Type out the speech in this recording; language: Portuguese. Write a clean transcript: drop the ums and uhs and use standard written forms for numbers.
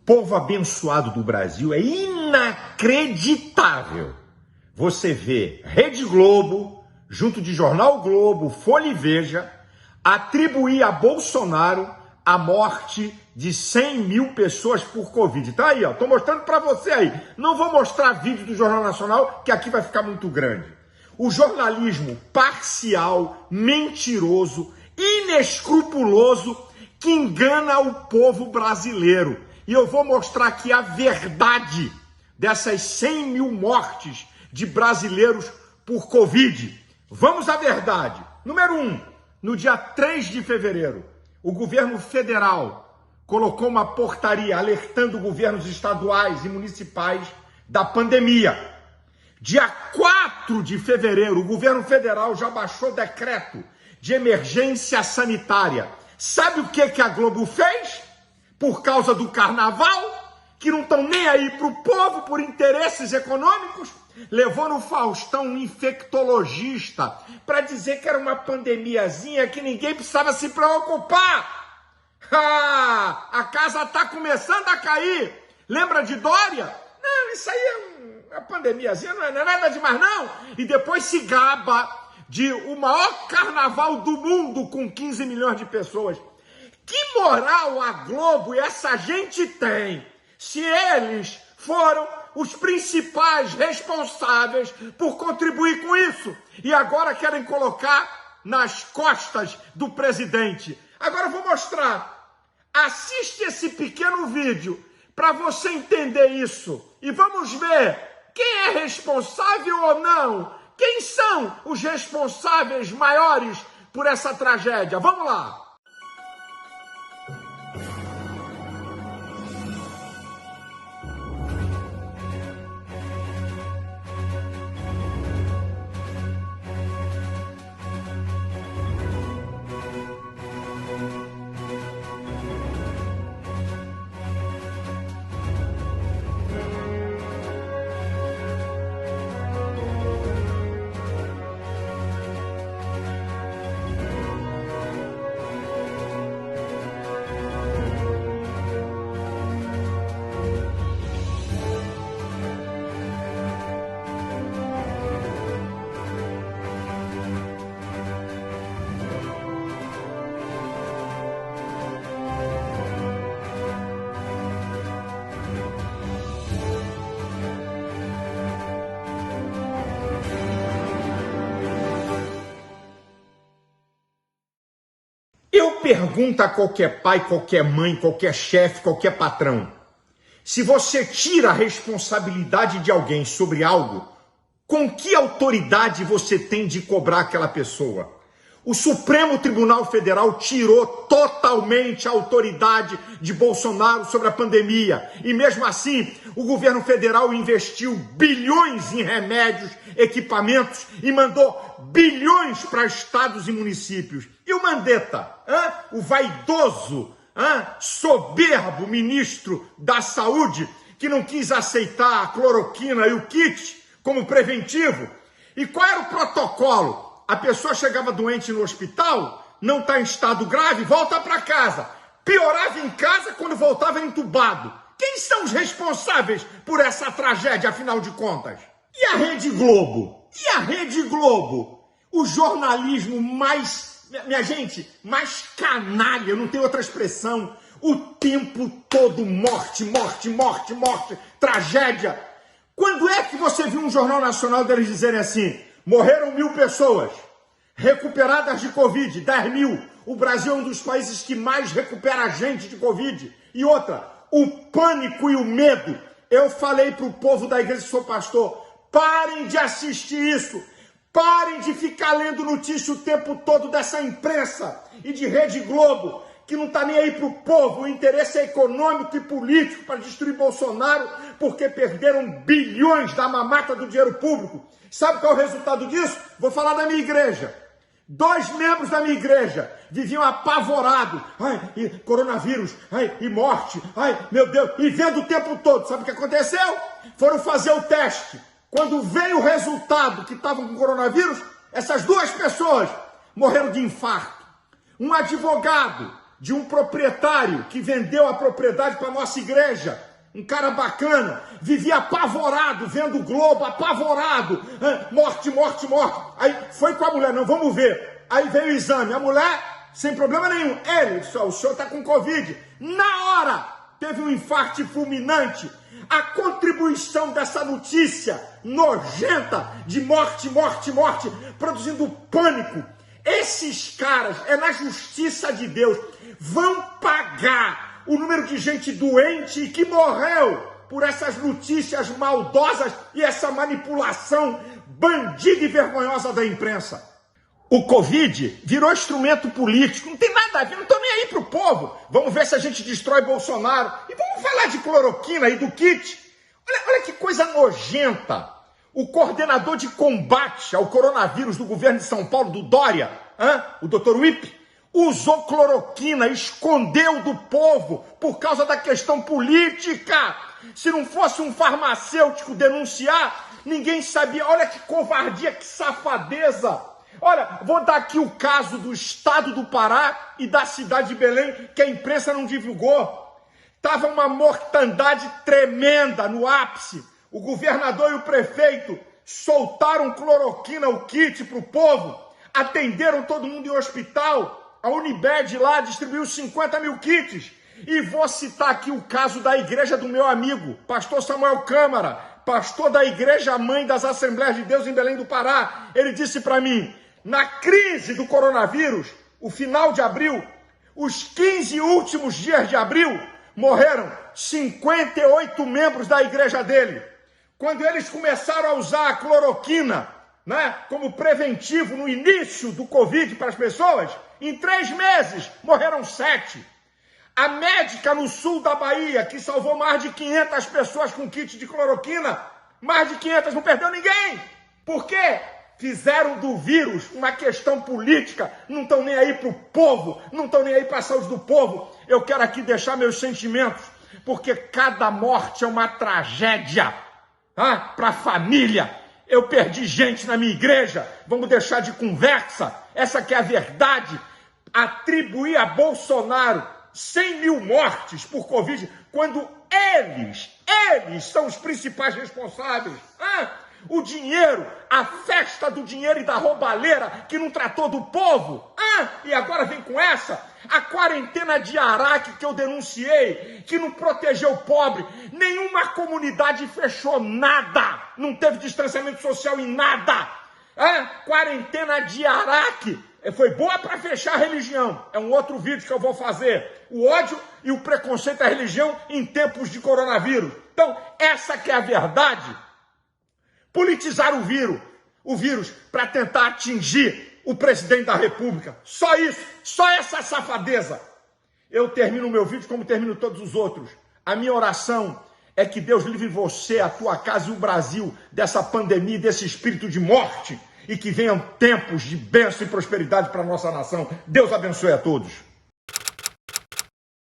povo abençoado do Brasil, é inacreditável você vê Rede Globo, junto de Jornal Globo, Folha e Veja, atribuir a Bolsonaro a morte de 100 mil pessoas por Covid. Tá aí, ó, tô mostrando para você aí. Não vou mostrar vídeo do Jornal Nacional, que aqui vai ficar muito grande. O jornalismo parcial, mentiroso, inescrupuloso, que engana o povo brasileiro. E eu vou mostrar aqui a verdade dessas 100 mil mortes de brasileiros por Covid. Vamos à verdade. Número 1, no dia 3 de fevereiro, o governo federal colocou uma portaria alertando governos estaduais e municipais da pandemia. Dia 4 de fevereiro, o governo federal já baixou decreto de emergência sanitária. Sabe o que a Globo fez? Por causa do carnaval, que não estão nem aí para o povo, por interesses econômicos, levou no Faustão um infectologista para dizer que era uma pandemiazinha que ninguém precisava se preocupar. A casa está começando a cair. Lembra de Dória? Não, isso aí é uma pandemiazinha, não é nada demais não. E depois se gaba de o maior carnaval do mundo com 15 milhões de pessoas. Que moral a Globo e essa gente tem, se eles foram os principais responsáveis por contribuir com isso e agora querem colocar nas costas do presidente? Agora eu vou mostrar. Assiste esse pequeno vídeo para você entender isso e vamos ver quem é responsável ou não. Quem são os responsáveis maiores por essa tragédia? Vamos lá. Eu pergunto a qualquer pai, qualquer mãe, qualquer chefe, qualquer patrão, se você tira a responsabilidade de alguém sobre algo, com que autoridade você tem de cobrar aquela pessoa? O Supremo Tribunal Federal tirou totalmente a autoridade de Bolsonaro sobre a pandemia. E mesmo assim, o governo federal investiu bilhões em remédios, equipamentos e mandou bilhões para estados e municípios. E o Mandetta, o vaidoso, soberbo ministro da Saúde, que não quis aceitar a cloroquina e o kit como preventivo? E qual era o protocolo? A pessoa chegava doente no hospital, não está em estado grave, volta para casa. Piorava em casa quando voltava entubado. Quem são os responsáveis por essa tragédia, afinal de contas? E a Rede Globo? E a Rede Globo? O jornalismo mais, minha gente, mais canalha, não tem outra expressão. O tempo todo morte, morte, morte, morte, tragédia. Quando é que você viu um jornal nacional deles dizerem assim: morreram 1.000 pessoas, recuperadas de Covid, 10 mil. O Brasil é um dos países que mais recupera gente de Covid. E outra, o pânico e o medo. Eu falei para o povo da igreja que sou pastor, parem de assistir isso. Parem de ficar lendo notícia o tempo todo dessa imprensa e de Rede Globo, que não está nem aí para o povo. O interesse é econômico e político para destruir Bolsonaro, porque perderam bilhões da mamata do dinheiro público. Sabe qual é o resultado disso? Vou falar da minha igreja. 2 membros da minha igreja viviam apavorados. Ai, e coronavírus, ai, e morte, ai, meu Deus. E vendo o tempo todo. Sabe o que aconteceu? Foram fazer o teste. Quando veio o resultado que estavam com coronavírus, essas 2 pessoas morreram de infarto. Um advogado de um proprietário que vendeu a propriedade para nossa igreja. Um cara bacana, vivia apavorado, vendo o Globo, apavorado. Morte, morte, morte. Aí foi com a mulher, não, vamos ver. Aí veio o exame, a mulher, sem problema nenhum. Ele disse, o senhor está com Covid. Na hora, teve um infarto fulminante. A contribuição dessa notícia nojenta de morte, morte, morte, produzindo pânico. Esses caras, é na justiça de Deus, vão pagar o número de gente doente e que morreu por essas notícias maldosas e essa manipulação bandida e vergonhosa da imprensa. O Covid virou instrumento político, não tem nada a ver, não estou nem aí para o povo. Vamos ver se a gente destrói Bolsonaro. E vamos falar de cloroquina e do kit. Olha que coisa nojenta. O coordenador de combate ao coronavírus do governo de São Paulo, do Dória, o Dr. Wipp, usou cloroquina, escondeu do povo por causa da questão política. Se não fosse um farmacêutico denunciar, ninguém sabia. Olha que covardia, que safadeza. Olha, vou dar aqui o caso do estado do Pará e da cidade de Belém, que a imprensa não divulgou. Estava uma mortandade tremenda no ápice. O governador e o prefeito soltaram cloroquina, o kit para o povo, atenderam todo mundo em hospital. A Unimed lá distribuiu 50 mil kits. E vou citar aqui o caso da igreja do meu amigo, pastor Samuel Câmara, pastor da Igreja Mãe das Assembleias de Deus em Belém do Pará. Ele disse para mim, na crise do coronavírus, o final de abril, os 15 últimos dias de abril, morreram 58 membros da igreja dele. Quando eles começaram a usar a cloroquina, como preventivo no início do Covid para as pessoas, em 3 meses morreram 7. A médica no sul da Bahia, que salvou mais de 500 pessoas com kit de cloroquina, mais de 500, não perdeu ninguém. Por quê? Fizeram do vírus uma questão política, não estão nem aí para o povo, não estão nem aí para a saúde do povo. Eu quero aqui deixar meus sentimentos, porque cada morte é uma tragédia para a família. Eu perdi gente na minha igreja, vamos deixar de conversa, essa que é a verdade. Atribuir a Bolsonaro 100 mil mortes por Covid, quando eles são os principais responsáveis. O dinheiro, a festa do dinheiro e da roubalheira que não tratou do povo. E agora vem com essa. A quarentena de Araque que eu denunciei, que não protegeu o pobre. Nenhuma comunidade fechou nada. Não teve distanciamento social em nada. Quarentena de Araque. Foi boa para fechar a religião. É um outro vídeo que eu vou fazer. O ódio e o preconceito à religião em tempos de coronavírus. Então, essa que é a verdade. Politizar o vírus para tentar atingir o presidente da República. Só isso, só essa safadeza. Eu termino o meu vídeo como termino todos os outros. A minha oração é que Deus livre você, a tua casa e o Brasil dessa pandemia, desse espírito de morte, e que venham tempos de bênção e prosperidade para a nossa nação. Deus abençoe a todos.